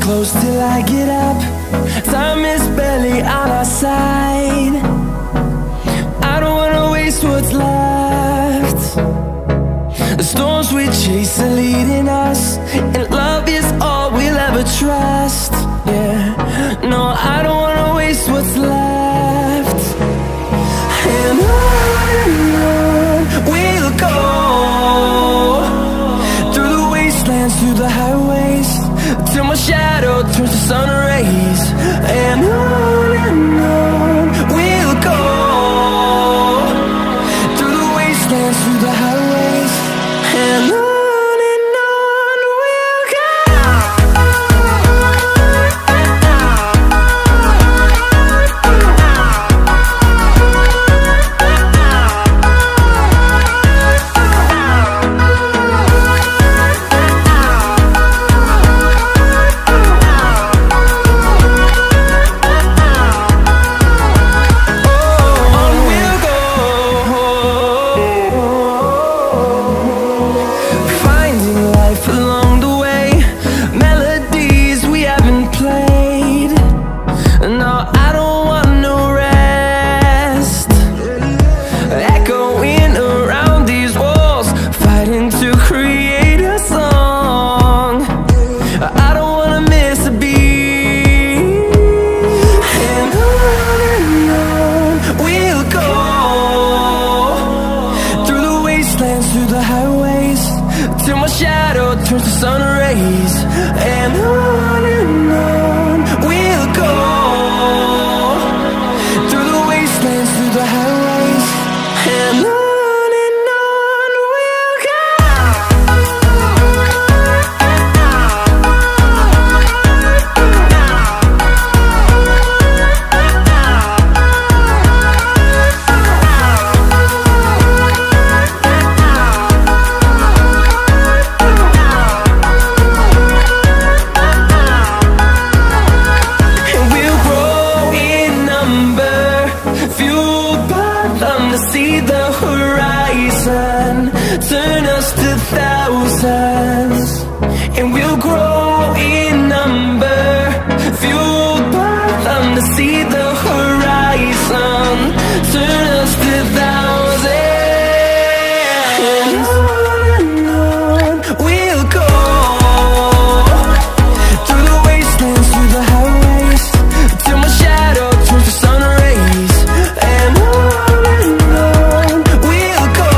Close till I get up. Time is barely on our side. I don't wanna waste what's left. The storms we chase are leading us, and love is all we'll ever trust. Yeah, no, I don't wanna waste what's left. And on we'll go, through the wastelands, through the highways, till my shadow turns to sun rays. And on we'll go, through the wastelands, through the highways, and on we'll go. Turns to sun rays, and on we'll go, through the wastelands, through the highways, and on we'll go. See the horizon turn us to thousands, and we'll grow in number, fueled by them to see the horizon turn us to thousands. And on we'll go, through the wastelands, through the highways, till my shadow turns to sun rays. And we'll go,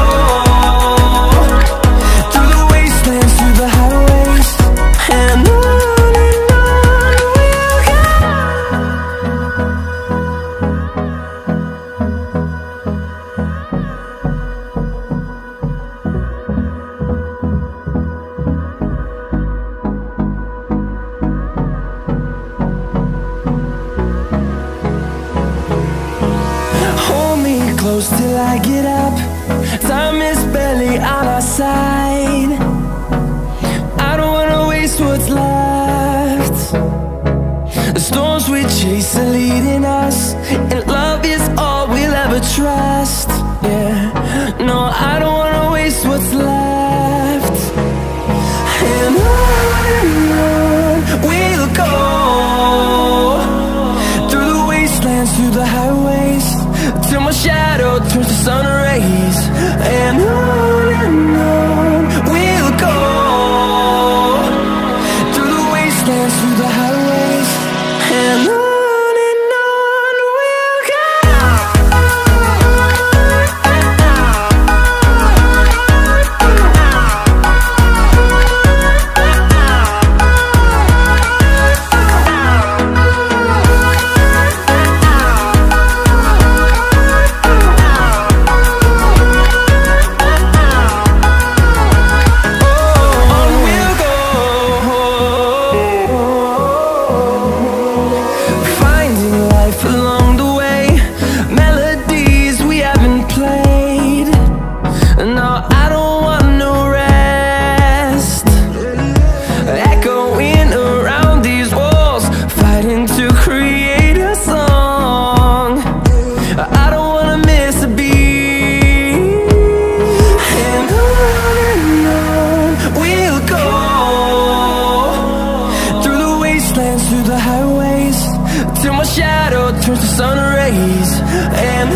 through the wastelands, through the highways. goes till I get up. Time is barely on our side. I don't wanna waste what's left. The storms we chase are leading us, and love is all we'll ever trust. Yeah, no, I don't wanna waste what's left. And on we'll go, through the wastelands, through the highways, till my shadow turns to sun rays. And on we'll go, through the wastelands, through the highways, and on we'll go. Through the highways, till my shadow turns to sun rays. And